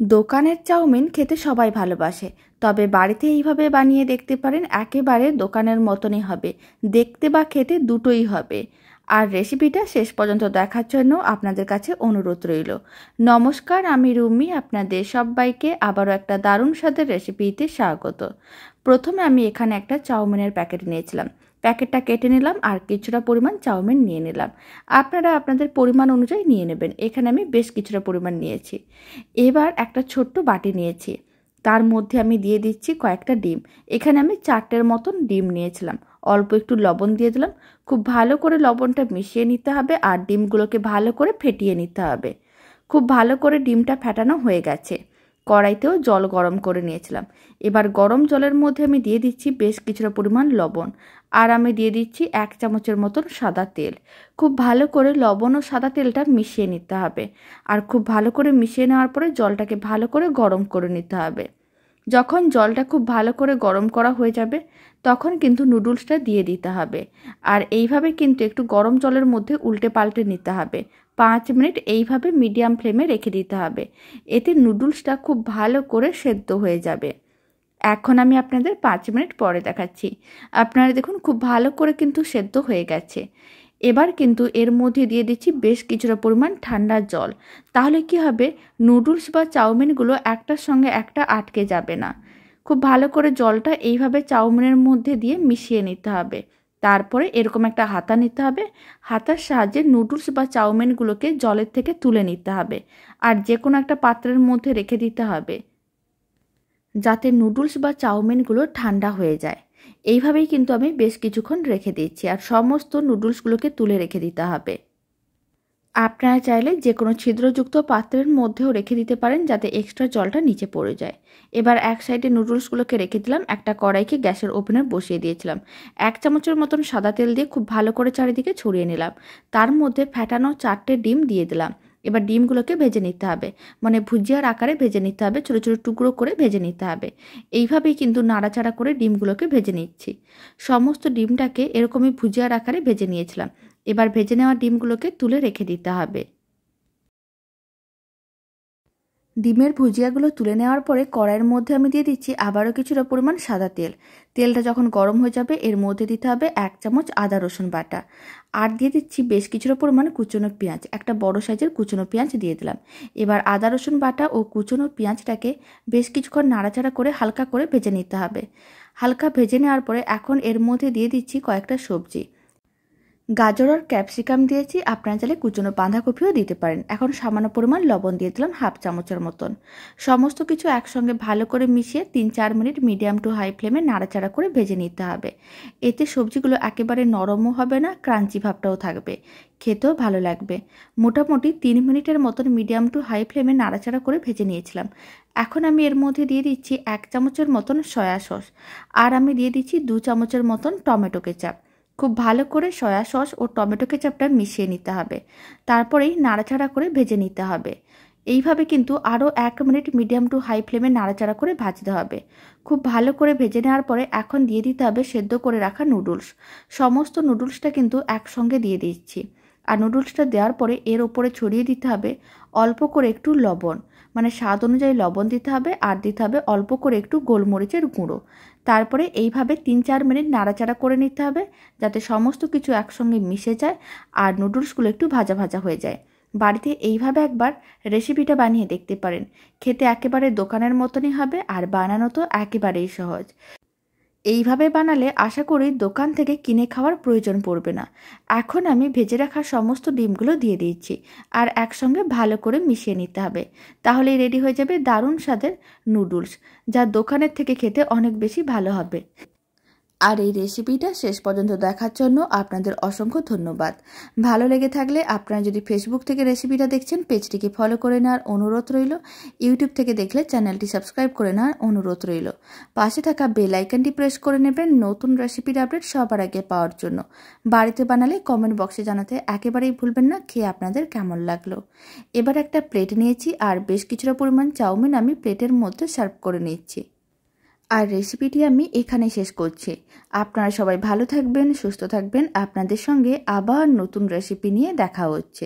দোকানের চাউমিন খেতে সবাই ভালোবাসে, তবে বাড়িতে এইভাবে বানিয়ে দেখতে পারেন, একেবারে দোকানের মতনই হবে, দেখতে বা খেতে দুটোই হবে। আর রেসিপিটা শেষ পর্যন্ত দেখার জন্য আপনাদের কাছে অনুরোধ রইল। নমস্কার, আমি রুমি, আপনাদের সবাইকে আবারও একটা দারুণ স্বাদের রেসিপিতে স্বাগত। প্রথমে আমি এখানে একটা চাউমিনের প্যাকেট নিয়েছিলাম। প্যাকেটটা কেটে নিলাম আর কিছুটা পরিমাণ চাউমিন নিয়ে নিলাম। আপনারা আপনাদের পরিমাণ অনুযায়ী নিয়ে নেবেন। এখানে আমি বেশ কিছুটা পরিমাণ নিয়েছি। এবার একটা ছোট্ট বাটি নিয়েছি, তার মধ্যে আমি দিয়ে দিচ্ছি কয়েকটা ডিম। এখানে আমি 4টের মতন ডিম নিয়েছিলাম। অল্প একটু লবণ দিয়ে দিলাম। খুব ভালো করে লবণটা মিশিয়ে নিতে হবে আর ডিমগুলোকে ভালো করে ফেটিয়ে নিতে হবে। খুব ভালো করে ডিমটা ফেটানো হয়ে গেছে। কড়াইতেও জল গরম করে নিয়েছিলাম। এবার গরম জলের মধ্যে আমি দিয়ে দিচ্ছি বেশ কিছুটা পরিমাণ লবণ, আর আমি দিয়ে দিচ্ছি 1 চামচের মতন সাদা তেল। খুব ভালো করে লবণ ও সাদা তেলটা মিশিয়ে নিতে হবে। আর খুব ভালো করে মিশিয়ে নেওয়ার পরে জলটাকে ভালো করে গরম করে নিতে হবে। যখন জলটা খুব ভালো করে গরম করা হয়ে যাবে, তখন কিন্তু নুডলসটা দিয়ে দিতে হবে। আর এইভাবে কিন্তু একটু গরম জলের মধ্যে উল্টে পাল্টে নিতে হবে। 5 মিনিট এইভাবে মিডিয়াম ফ্লেমে রেখে দিতে হবে। এতে নুডলসটা খুব ভালো করে সেদ্ধ হয়ে যাবে। এখন আমি আপনাদের 5 মিনিট পরে দেখাচ্ছি। আপনারা দেখুন খুব ভালো করে কিন্তু সেদ্ধ হয়ে গেছে। এবার কিন্তু এর মধ্যে দিয়ে দিচ্ছি বেশ কিছুটা পরিমাণ ঠান্ডা জল। তাহলে কি হবে, নুডলস বা চাউমিনগুলো একটার সঙ্গে একটা আটকে যাবে না। খুব ভালো করে জলটা এইভাবে চাউমিনের মধ্যে দিয়ে মিশিয়ে নিতে হবে। তারপরে এরকম একটা হাতা নিতে হবে। হাতার সাহায্যে নুডলস বা চাউমিনগুলোকে জলের থেকে তুলে নিতে হবে আর যে কোনো একটা পাত্রের মধ্যে রেখে দিতে হবে, যাতে নুডলস বা চাউমিনগুলো ঠান্ডা হয়ে যায়। এইভাবেই কিন্তু আমি বেশ কিছুক্ষণ রেখে দিচ্ছি আর সমস্ত নুডলসগুলোকে তুলে রেখে দিতে হবে। আপনারা চাইলে যে কোনো ছিদ্রযুক্ত পাত্রের মধ্যেও রেখে দিতে পারেন, যাতে এক্সট্রা জলটা নিচে পড়ে যায়। এবার এক সাইডে নুডলসগুলোকে রেখে দিলাম। একটা কড়াইকে গ্যাসের ওভেনে বসিয়ে দিয়েছিলাম। 1 চামচের মতন সাদা তেল দিয়ে খুব ভালো করে চারিদিকে ছড়িয়ে নিলাম। তার মধ্যে ফেটানো 4টে ডিম দিয়ে দিলাম। এবার ডিমগুলোকে ভেজে নিতে হবে, মানে ভুজিয়ার আকারে ভেজে নিতে হবে, ছোটো ছোটো টুকরো করে ভেজে নিতে হবে। এইভাবেই কিন্তু নাড়াচাড়া করে ডিমগুলোকে ভেজে নিচ্ছি। সমস্ত ডিমটাকে এরকমই ভুজিয়ার আকারে ভেজে নিয়েছিলাম। এবার ভেজে নেওয়া ডিমগুলোকে তুলে রেখে দিতে হবে। ডিমের ভুজিয়াগুলো তুলে নেওয়ার পরে কড়াইয়ের মধ্যে আমি দিয়ে দিচ্ছি আবারও কিছুটা পরিমাণ সাদা তেল। তেলটা যখন গরম হয়ে যাবে, এর মধ্যে দিতে হবে 1 চামচ আদা রসুন বাটা, আর দিয়ে দিচ্ছি বেশ কিছুটা পরিমাণ কুচনো পেঁয়াজ। একটা বড় সাইজের কুচনো পেঁয়াজ দিয়ে দিলাম। এবার আদা রসুন বাটা ও কুচনো পেঁয়াজটাকে বেশ কিছুক্ষণ নাড়াচাড়া করে হালকা করে ভেজে নিতে হবে। হালকা ভেজে নেওয়ার পরে এখন এর মধ্যে দিয়ে দিচ্ছি কয়েকটা সবজি। গাজর আর ক্যাপসিকাম দিয়েছি, আপনারা চাইলে কুচনো বাঁধাকপিও দিতে পারেন। এখন সামান্য পরিমাণ লবণ দিয়ে দিলাম 1/2 চামচের মতন। সমস্ত কিছু একসঙ্গে ভালো করে মিশিয়ে 3-4 মিনিট মিডিয়াম টু হাই ফ্লেমে নাড়াচাড়া করে ভেজে নিতে হবে। এতে সবজিগুলো একেবারে নরমও হবে না, ক্রাঞ্চি ভাবটাও থাকবে, খেতেও ভালো লাগবে। মোটামুটি 3 মিনিটের মতন মিডিয়াম টু হাই ফ্লেমে নাড়াচাড়া করে ভেজে নিয়েছিলাম। এখন আমি এর মধ্যে দিয়ে দিচ্ছি 1 চামচের মতন সয়া সস, আর আমি দিয়ে দিচ্ছি 2 চামচের মতন টমেটো কেচাপ। খুব ভালো করে সয়া সস ও টমেটো কেচাপটা মিশিয়ে নিতে হবে। তারপরেই নাড়াচাড়া করে ভেজে নিতে হবে। এইভাবে কিন্তু আরও 1 মিনিট মিডিয়াম টু হাই ফ্লেমে নাড়াচাড়া করে ভাজতে হবে। খুব ভালো করে ভেজে নেওয়ার পরে এখন দিয়ে দিতে হবে সেদ্ধ করে রাখা নুডলস। সমস্ত নুডলসটা কিন্তু একসঙ্গে দিয়ে দিচ্ছি। আর নুডলসটা দেওয়ার পরে এর ওপরে ছড়িয়ে দিতে হবে অল্প করে একটু লবণ, মানে স্বাদ অনুযায়ী লবণ দিতে হবে, আর দিতে হবে অল্প করে একটু গোলমরিচের গুঁড়ো। তারপরে এইভাবে 3-4 মিনিট নাড়াচাড়া করে নিতে হবে, যাতে সমস্ত কিছু একসঙ্গে মিশে যায় আর নুডলসগুলো একটু ভাজা ভাজা হয়ে যায়। বাড়িতে এইভাবে একবার রেসিপিটা বানিয়ে দেখতে পারেন। খেতে একেবারে দোকানের মতনই হবে আর বানানো তো একেবারেই সহজ। এইভাবে বানালে আশা করি দোকান থেকে কিনে খাওয়ার প্রয়োজন পড়বে না। এখন আমি ভেজে রাখা সমস্ত ডিমগুলো দিয়ে দিচ্ছি আর একসঙ্গে ভালো করে মিশিয়ে নিতে হবে। তাহলেই রেডি হয়ে যাবে দারুণ স্বাদের নুডলস, যা দোকানের থেকে খেতে অনেক বেশি ভালো হবে। আর এই রেসিপিটা শেষ পর্যন্ত দেখার জন্য আপনাদের অসংখ্য ধন্যবাদ। ভালো লেগে থাকলে আপনারা যদি ফেসবুক থেকে রেসিপিটা দেখছেন, পেজটিকে ফলো করে নেওয়ার অনুরোধ রইল। ইউটিউব থেকে দেখলে চ্যানেলটি সাবস্ক্রাইব করে নেওয়ার অনুরোধ রইল। পাশে থাকা বেল আইকনটি প্রেস করে নেবেন নতুন রেসিপির আপডেট সবার আগে পাওয়ার জন্য। বাড়িতে বানালে কমেন্ট বক্সে জানাতে একেবারেই ভুলবেন না খেয়ে আপনাদের কেমন লাগলো। এবার একটা প্লেট নিয়েছি আর বেশ কিছুটা পরিমাণ চাউমিন আমি প্লেটের মধ্যে সার্ভ করে নিচ্ছি। আর রেসিপিটি আমি এখানে শেষ করছি। আপনারা সবাই ভালো থাকবেন, সুস্থ থাকবেন। আপনাদের সঙ্গে আবার নতুন রেসিপি নিয়ে দেখা হচ্ছে।